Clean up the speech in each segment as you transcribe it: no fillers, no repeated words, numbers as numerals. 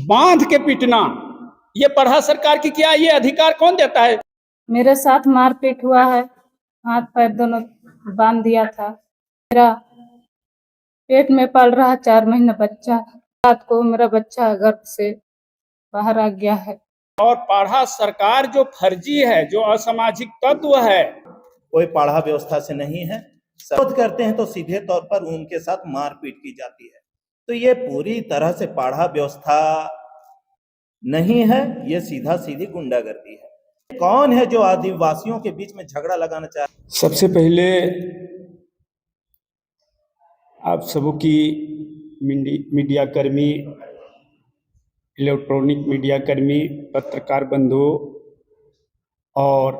बांध के पीटना, ये पढ़ा सरकार की क्या ये अधिकार कौन देता है? मेरे साथ मारपीट हुआ है, हाथ पैर दोनों बांध दिया था। मेरा पेट में पल रहा 4 महीने बच्चा, रात को मेरा बच्चा गर्भ से बाहर आ गया है। और पढ़ा सरकार जो फर्जी है, जो असामाजिक तत्व है, कोई पढ़ा व्यवस्था से नहीं है। विरोध करते हैं तो सीधे तौर पर उनके साथ मारपीट की जाती है। तो ये पूरी तरह से पढ़ा व्यवस्था नहीं है, ये सीधा सीधी गुंडागर्दी है। कौन है जो आदिवासियों के बीच में झगड़ा लगाना चाहता है? सबसे पहले आप सबों की मीडिया कर्मी, इलेक्ट्रॉनिक मीडिया कर्मी, पत्रकार बंधु और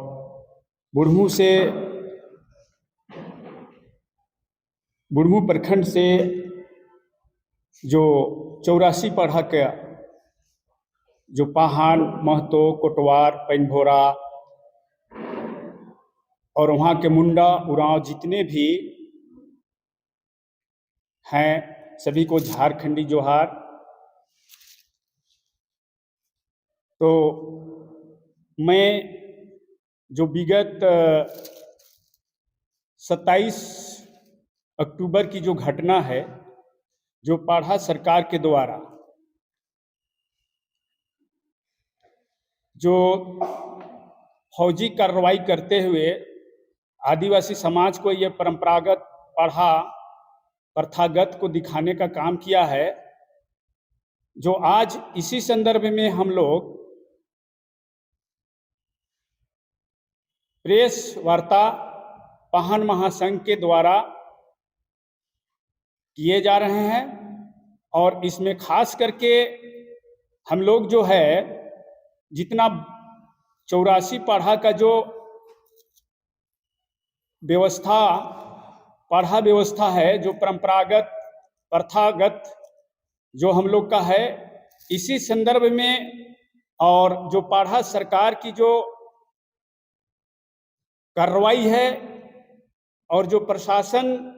बुढ़मू प्रखंड से जो 84 पढ़ा के जो पाहान, महतो, कोटवार, पैनभोरा और वहाँ के मुंडा उरांव जितने भी हैं, सभी को झारखंडी जोहार। तो मैं जो विगत 27 अक्टूबर की जो घटना है, जो पढ़ा सरकार के द्वारा जो फौजी कार्रवाई करते हुए आदिवासी समाज को ये परंपरागत पढ़ा प्रथागत को दिखाने का काम किया है, जो आज इसी संदर्भ में हम लोग प्रेस वार्ता पाहन महासंघ के द्वारा किए जा रहे हैं। और इसमें खास करके हम लोग जो है जितना 84 पढ़ा का जो व्यवस्था पढ़ा व्यवस्था है, जो परंपरागत प्रथागत जो हम लोग का है, इसी संदर्भ में और जो पढ़ा सरकार की जो कार्रवाई है और जो प्रशासन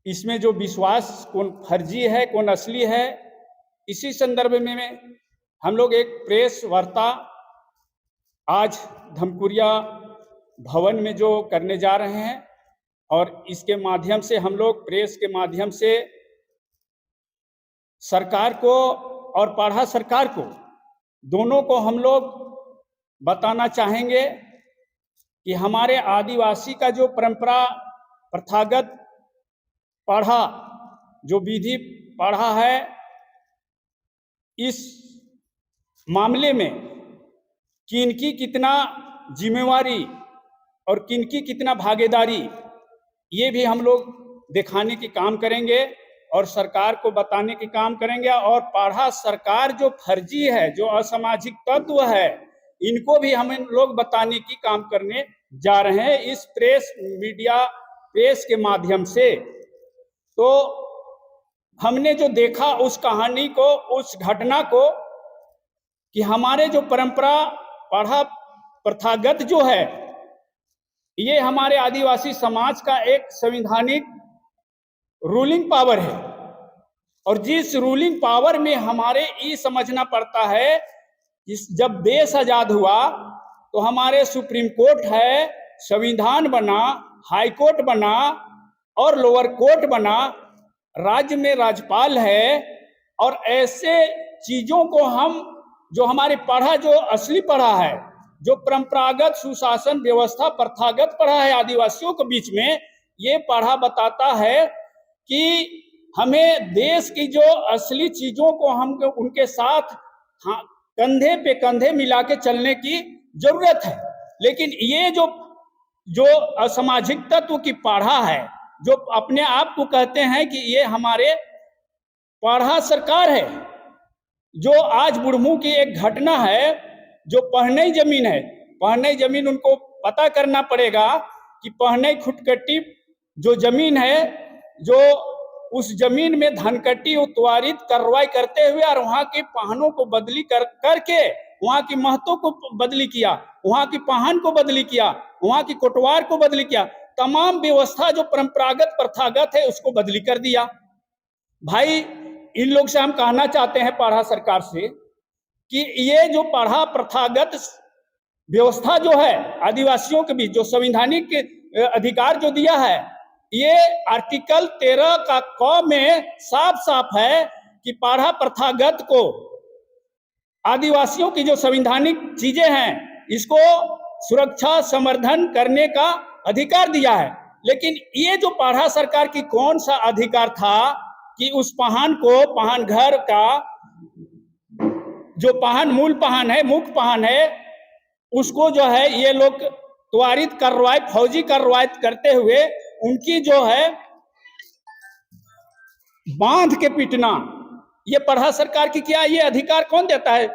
इसमें जो विश्वास कौन फर्जी है कौन असली है, इसी संदर्भ में हम लोग एक प्रेस वार्ता आज धमकुरिया भवन में जो करने जा रहे हैं। और इसके माध्यम से हम लोग प्रेस के माध्यम से सरकार को और पढ़ा सरकार को दोनों को हम लोग बताना चाहेंगे कि हमारे आदिवासी का जो परंपरा प्रथागत पढ़ा जो विधि पढ़ा है, इस मामले में किनकी कितना जिम्मेवारी और किनकी कितना भागीदारी, ये भी हम लोग दिखाने की काम करेंगे और सरकार को बताने की काम करेंगे। और पढ़ा सरकार जो फर्जी है, जो असामाजिक तत्व है, इनको भी हम लोग बताने की काम करने जा रहे हैं इस प्रेस के माध्यम से। तो हमने जो देखा उस कहानी को, उस घटना को, कि हमारे जो परंपरा पढ़ा प्रथागत जो है, ये हमारे आदिवासी समाज का एक संवैधानिक रूलिंग पावर है। और जिस रूलिंग पावर में हमारे ये समझना पड़ता है कि जब देश आजाद हुआ तो हमारे सुप्रीम कोर्ट है, संविधान बना, हाई कोर्ट बना और लोअर कोर्ट बना, राज्य में राज्यपाल है। और ऐसे चीजों को हम जो हमारे पढ़ा जो असली पढ़ा है, जो परंपरागत सुशासन व्यवस्था प्रथागत पढ़ा है आदिवासियों के बीच में, ये पढ़ा बताता है कि हमें देश की जो असली चीजों को हम उनके साथ कंधे पे कंधे मिला के चलने की जरूरत है। लेकिन ये जो असामाजिक तत्व की पढ़ा है, जो अपने आप को कहते हैं कि ये हमारे पढ़ा सरकार है, जो आज बुढ़मू की एक घटना है, जो पहनई जमीन है, पहनई जमीन उनको पता करना पड़ेगा कि पहनई खुटकट्टी जो जमीन है, जो उस जमीन में धनकट्टी उत्वारित कार्रवाई करते हुए और वहां के पाहनों को बदली करके वहां की महतों को बदली किया, वहां की पाहन को बदली किया, वहां की कोटवार को बदली किया, तमाम व्यवस्था जो परंपरागत प्रथागत है उसको बदली कर दिया। भाई इन लोग से हम कहना चाहते हैं पाढ़ा सरकार से कि ये जो पाढ़ा प्रथागत व्यवस्था जो है आदिवासियों के बीच जो संवैधानिक अधिकार जो दिया है, ये आर्टिकल 13 का क में साफ साफ है कि पाढ़ा प्रथागत को आदिवासियों की जो संवैधानिक चीजें हैं इसको सुरक्षा संवर्धन करने का अधिकार दिया है। लेकिन ये जो पाढ़ा सरकार की कौन सा अधिकार था कि उस पहान को, पहान घर का जो पहान मूल पहान है, मुख्य पहान है, उसको जो है ये लोग त्वरित कार्रवाई, फौजी कार्रवाई करते हुए उनकी जो है बांध के पीटना, ये पाढ़ा सरकार की क्या ये अधिकार कौन देता है?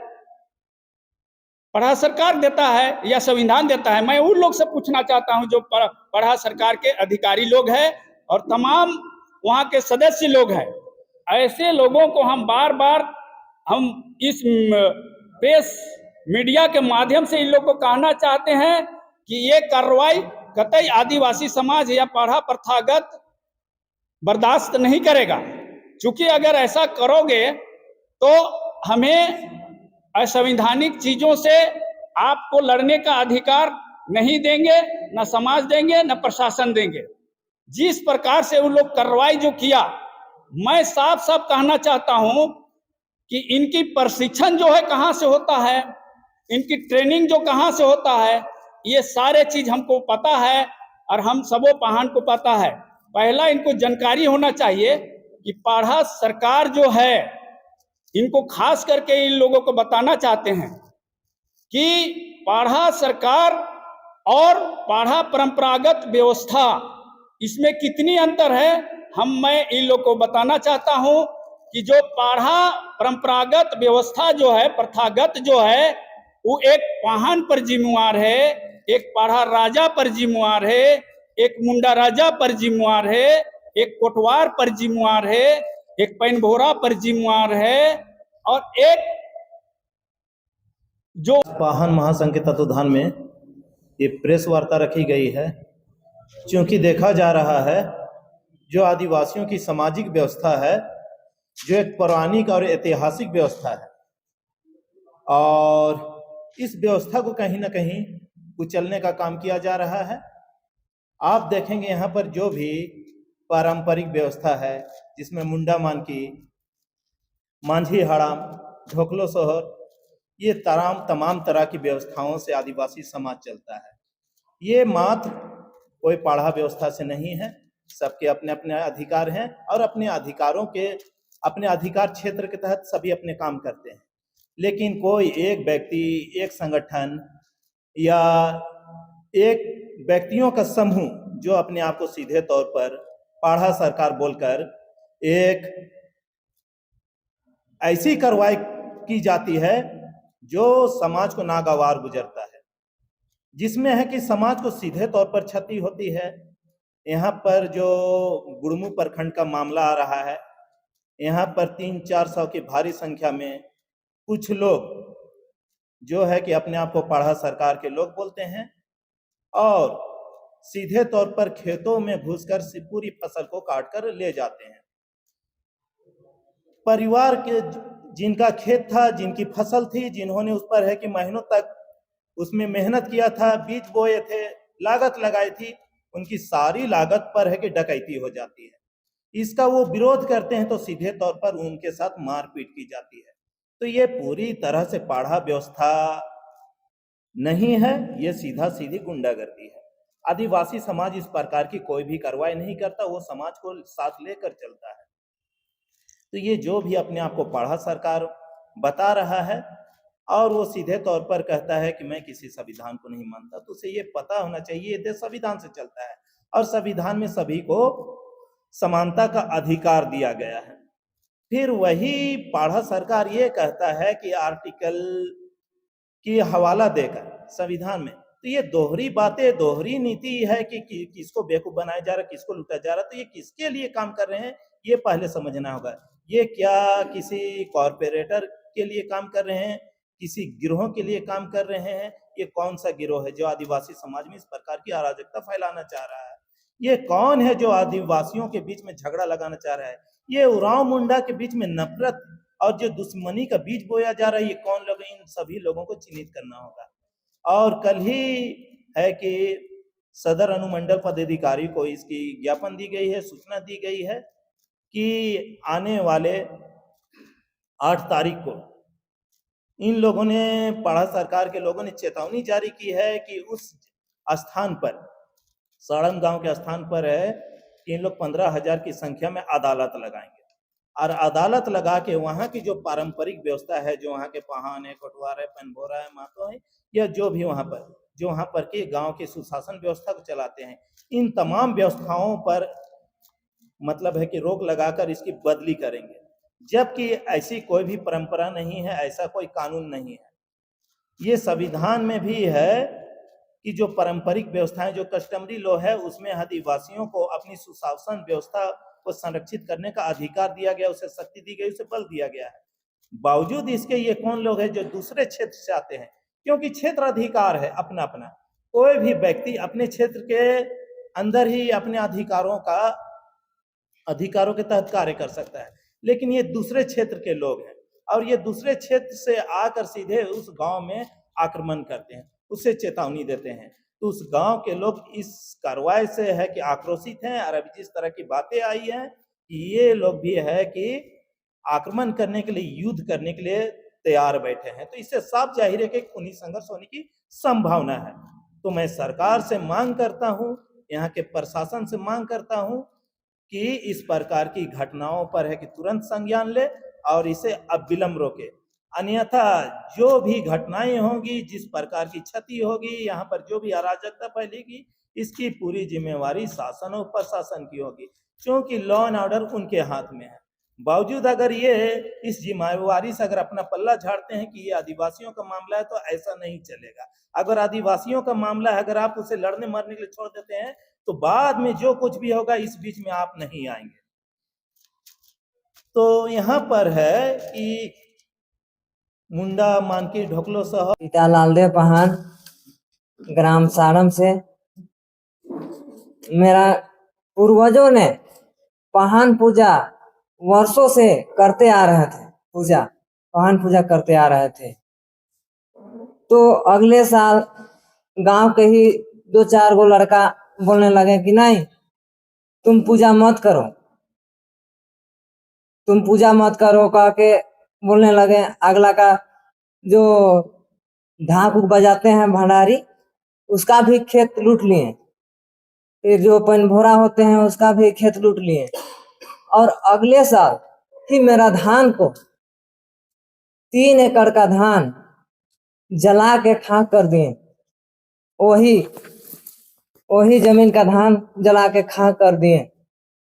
पाढ़ा सरकार देता है या संविधान देता है? मैं उन लोग से पूछना चाहता हूं जो पाढ़ा सरकार के अधिकारी लोग हैं और तमाम वहां के सदस्य लोग हैं। ऐसे लोगों को हम बार बार हम इस प्रेस मीडिया के माध्यम से इन लोग को कहना चाहते हैं कि ये कार्रवाई कतई आदिवासी समाज या पाढ़ा प्रथागत बर्दाश्त नहीं करेगा। चूंकि अगर ऐसा करोगे तो हमें असंवैधानिक चीजों से आपको लड़ने का अधिकार नहीं देंगे, न समाज देंगे, न प्रशासन देंगे। जिस प्रकार से उन लोग कार्रवाई जो किया, मैं साफ साफ कहना चाहता हूं कि इनकी प्रशिक्षण जो है कहां से होता है, इनकी ट्रेनिंग जो कहां से होता है, ये सारे चीज हमको पता है और हम सबों पहान को पता है। पहला इनको जानकारी होना चाहिए कि पाढ़ा सरकार जो है, इनको खास करके इन लोगों को बताना चाहते हैं कि पाढ़ा सरकार और पाढ़ा परंपरागत व्यवस्था इसमें कितनी अंतर है। मैं इन लोग को बताना चाहता हूं कि जो पाढ़ा परंपरागत व्यवस्था जो है, प्रथागत जो है, वो एक पाहन पर जिम्मेवार है, एक पाढ़ा राजा पर जिम्मेवार है, एक मुंडा राजा पर जिम्मेवार है, एक कोटवार पर जिम्मेवार है, एक पैनभोरा पर जिम्मेवार है और एक जो पाहन महासंघ के तत्वाधान में ये प्रेस वार्ता रखी गई है, क्योंकि देखा जा रहा है जो आदिवासियों की सामाजिक व्यवस्था है, जो एक पौराणिक और ऐतिहासिक व्यवस्था है, और इस व्यवस्था को कहीं ना कहीं कुचलने का काम किया जा रहा है। आप देखेंगे यहाँ पर जो भी पारंपरिक व्यवस्था है, जिसमें मुंडा मानकी, मांझी हड़ाम, ढोकलो सोहर, ये तमाम तरह की व्यवस्थाओं से आदिवासी समाज चलता है। ये मात्र कोई पाढ़ा व्यवस्था से नहीं है, सबके अपने अपने अधिकार हैं और अपने अधिकार क्षेत्र के तहत सभी अपने काम करते हैं। लेकिन कोई एक व्यक्ति, एक संगठन या एक व्यक्तियों का समूह जो अपने आप को सीधे तौर पर पाढ़ा सरकार बोलकर एक ऐसी कार्रवाई की जाती है जो समाज को नागवार गुजरता है, जिसमें है कि समाज को सीधे तौर पर क्षति होती है। यहाँ पर जो गुड़मू प्रखंड का मामला आ रहा है, यहाँ पर 300-400 की भारी संख्या में कुछ लोग जो है कि अपने आप को पाढ़ा सरकार के लोग बोलते हैं और सीधे तौर पर खेतों में घुसकर पूरी फसल को काट कर ले जाते हैं। परिवार के जिनका खेत था, जिनकी फसल थी, जिन्होंने उस पर है कि महीनों तक उसमें मेहनत किया था, बीज बोए थे, लागत लगाई थी, उनकी सारी लागत पर है कि डकैती हो जाती है। इसका वो विरोध करते हैं तो सीधे तौर पर उनके साथ मारपीट की जाती है। तो ये पूरी तरह से पाढ़ा व्यवस्था नहीं है, ये सीधा सीधी गुंडागर्दी है। आदिवासी समाज इस प्रकार की कोई भी कार्रवाई नहीं करता, वो समाज को साथ लेकर चलता है। तो ये जो भी अपने आप को पाढ़ा सरकार बता रहा है और वो सीधे तौर पर कहता है कि मैं किसी संविधान को नहीं मानता, तो उसे ये पता होना चाहिए ये देश संविधान से चलता है और संविधान में सभी को समानता का अधिकार दिया गया है। फिर वही पाढ़ा सरकार ये कहता है कि आर्टिकल की हवाला देकर संविधान में, तो ये दोहरी बातें, दोहरी नीति है कि किसको बेवकूफ बनाया जा रहा है, किसको लूटा जा रहा है। तो ये किसके लिए काम कर रहे हैं ये पहले समझना होगा। ये क्या किसी कॉरपोरेटर के लिए काम कर रहे हैं, किसी गिरोह के लिए काम कर रहे हैं? ये कौन सा गिरोह है जो आदिवासी समाज में इस प्रकार की अराजकता फैलाना चाह रहा है? ये कौन है जो आदिवासियों के बीच में झगड़ा लगाना चाह रहा है? ये उरांव मुंडा के बीच में नफरत और जो दुश्मनी का बीज बोया जा रहा है, ये कौन लोग हैं? इन सभी लोगों को चिन्हित करना होगा। और कल ही है कि सदर अनुमंडल पदाधिकारी को इसकी ज्ञापन दी गई है, सूचना दी गई है कि आने वाले 8 तारीख को इन लोगों ने, पाड़ा सरकार के लोगों ने चेतावनी जारी की है कि उस स्थान पर, साड़म गांव के स्थान पर है कि इन लोग 15,000 की संख्या में अदालत लगाएंगे और अदालत लगा के वहाँ की जो पारंपरिक व्यवस्था है, जो वहाँ के पहान है, कटवार है, पनभोरा है, मातो है, या जो भी वहाँ पर के गांव के सुशासन व्यवस्था को चलाते हैं, इन तमाम व्यवस्थाओं पर मतलब है कि रोक लगाकर इसकी बदली करेंगे। जबकि ऐसी कोई भी परंपरा नहीं है, ऐसा कोई कानून नहीं है। ये संविधान में भी है कि जो पारंपरिक व्यवस्थाएं, जो कस्टमरी लॉ है, उसमें आदिवासियों को अपनी सुशासन व्यवस्था को संरक्षित करने का अधिकार दिया गया, उसे शक्ति दी गई, उसे बल दिया गया है। बावजूद इसके ये कौन लोग हैं जो दूसरे क्षेत्र से आते हैं? क्योंकि क्षेत्र अधिकार है अपना अपना, कोई भी व्यक्ति अपने क्षेत्र के अंदर ही अपने अधिकारों के तहत कार्य कर सकता है, लेकिन ये दूसरे क्षेत्र के लोग हैं और ये दूसरे क्षेत्र से आकर सीधे उस गांव में आक्रमण करते हैं, उसे चेतावनी देते हैं। तो उस गांव के लोग इस कार्रवाई से है कि आक्रोशित हैं और अभी जिस तरह की बातें आई हैं कि ये लोग भी है कि आक्रमण करने के लिए, युद्ध करने के लिए तैयार बैठे हैं, तो इससे साफ जाहिर है कि खूनी संघर्ष होने की संभावना है। तो मैं सरकार से मांग करता हूं, यहाँ के प्रशासन से मांग करता हूं कि इस प्रकार की घटनाओं पर है कि तुरंत संज्ञान ले और इसे अविलंब रोके, अन्यथा जो भी घटनाएं होंगी, जिस प्रकार की क्षति होगी, यहाँ पर जो भी अराजकता फैलेगी, इसकी पूरी जिम्मेवारी शासन और प्रशासन की होगी, क्योंकि लॉ एंड ऑर्डर उनके हाथ में है। बावजूद अगर ये इस जिम्मेवारी से अगर अपना पल्ला झाड़ते हैं कि ये आदिवासियों का मामला है, तो ऐसा नहीं चलेगा। अगर आदिवासियों का मामला है, अगर आप उसे लड़ने मरने के लिए छोड़ देते हैं, तो बाद में जो कुछ भी होगा इस बीच में आप नहीं आएंगे। तो यहाँ पर है कि मुंडा मानकी ढोकलो सह पिता लालदेव पहान, ग्राम साड़म से। मेरा पूर्वजों ने पहान पूजा वर्षों से करते आ रहे थे, पहान पूजा करते आ रहे थे। तो अगले साल गांव के ही 2-4 गो लड़का बोलने लगे कि नहीं, तुम पूजा मत करो कह के बोलने लगे। अगला का जो ढाक उक बजाते हैं भंडारी, उसका भी खेत लूट लिए। फिर जो पनभोरा होते हैं उसका भी खेत लूट लिए। और अगले साल ही मेरा धान को 3 एकड़ का धान जला के खाक कर दिए। वही जमीन का धान जला के खाक कर दिए।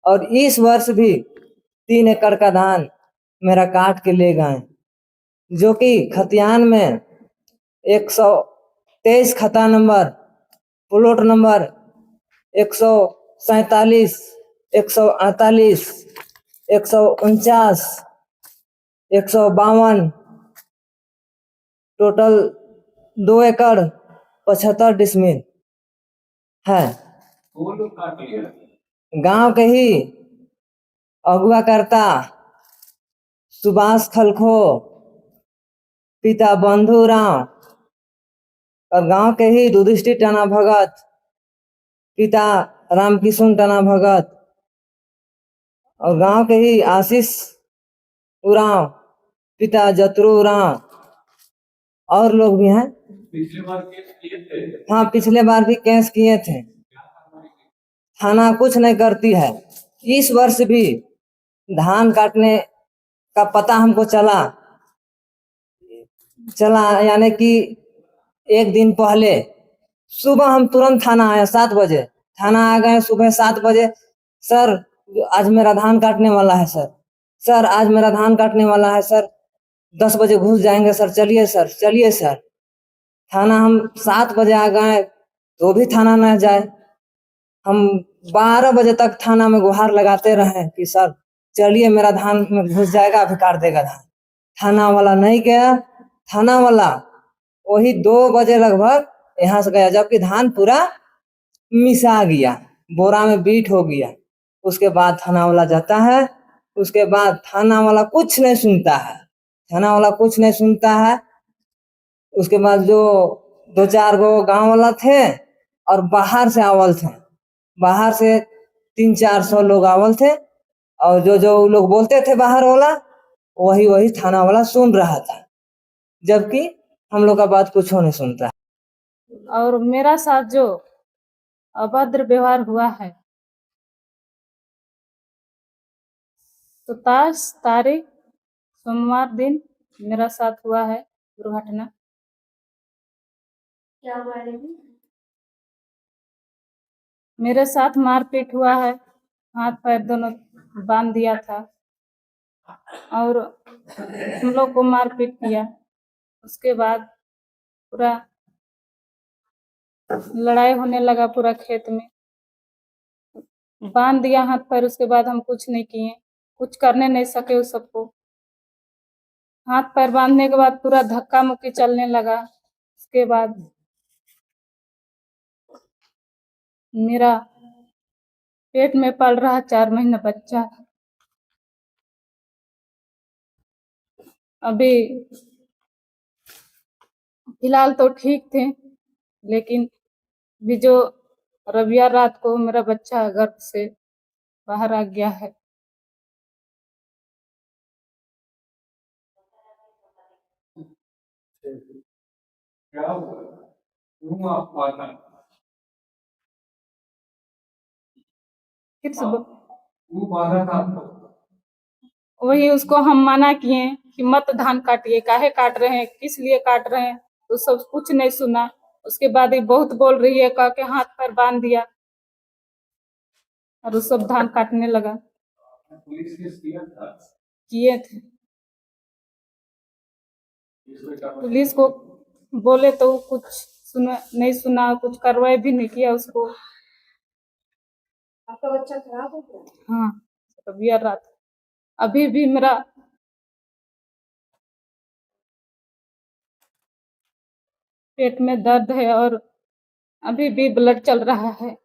और इस वर्ष भी 3 एकड़ का धान मेरा काट के ले गए, जो कि खतियान में 123 खता नंबर, प्लॉट नंबर 147, 148, 149, 152, टोटल 2 एकड़ 75 डिसमिल है। गांव के ही अगुआ करता सुभाष खलखो, पिता बंधु राम, और गांव के ही युधिष्ठिर टना भगत, पिता रामकिशुन टना भगत, और गांव के ही आशीष उरांव, पिता जतरू उरांव, और लोग भी हैं। हाँ, पिछले बार भी केस किए थे। थाना कुछ नहीं करती है। इस वर्ष भी धान काटने का पता हमको चला, यानी कि 1 दिन पहले सुबह हम तुरंत थाना आए। 7 बजे थाना आ गए। सुबह 7 बजे, सर आज मेरा धान काटने वाला है सर, आज मेरा धान काटने वाला है सर, 10 बजे घुस जाएंगे सर, चलिए सर। थाना हम 7 बजे आ गए तो भी थाना न जाए। हम 12 बजे तक थाना में गुहार लगाते रहे कि सर चलिए, मेरा धान में घुस जाएगा, अभी काट देगा धान। थाना वाला नहीं गया। थाना वाला वही 2 बजे लगभग यहाँ से गया, जबकि धान पूरा मिसा गया, बोरा में बीट हो गया। उसके बाद थाना वाला जाता है, उसके बाद थाना वाला कुछ नहीं सुनता है, थाना वाला कुछ नहीं सुनता है। उसके बाद जो 2-4 गो गांव वाला थे और बाहर से आवल थे, बाहर से 300-400 लोग आवल थे, और जो जो लोग बोलते थे बाहर वाला, वही वही थाना वाला सुन रहा था, जबकि हम लोग का बात कुछ नहीं सुनता। और मेरा साथ जो अभद्र व्यवहार हुआ है, 27 तारीख सोमवार दिन मेरा साथ हुआ है दुर्घटना। क्या हुआ है? मेरे साथ मारपीट हुआ है, हाथ पैर दोनों बांध दिया था और हम लोग को मारपीट किया। उसके बाद पूरा लड़ाई होने लगा, पूरा खेत में बांध दिया हाथ पैर। उसके बाद हम कुछ नहीं किए, कुछ करने नहीं सके उस सबको। हाथ पैर बांधने के बाद पूरा धक्का मुक्की चलने लगा। उसके बाद मेरा पेट में पल रहा 4 महीना बच्चा। अभी फिलहाल तो ठीक थे, लेकिन भी जो रविवार रात को मेरा बच्चा गर्भ से बाहर आ गया है। क्या हुआ? क्यों आप आना? फिर से क्यों बाधा था आपको? वही उसको हम मना किए कि मत धान काटिए, काहे काट रहे हैं, किस लिए काट रहे हैं, तो सब कुछ नहीं सुना। उसके बाद ये बहुत बोल रही है, कह के हाथ पैर बांध दिया और उस सब धान काटने लगा। पुलिस केस किया था? किए थे, पुलिस को बोले तो वो कुछ सुना नहीं, सुना, कुछ कार्रवाई भी नहीं किया उसको। आपका बच्चा खराब हो गया? हाँ, रविवार रात। अभी भी मेरा पेट में दर्द है और अभी भी ब्लड चल रहा है।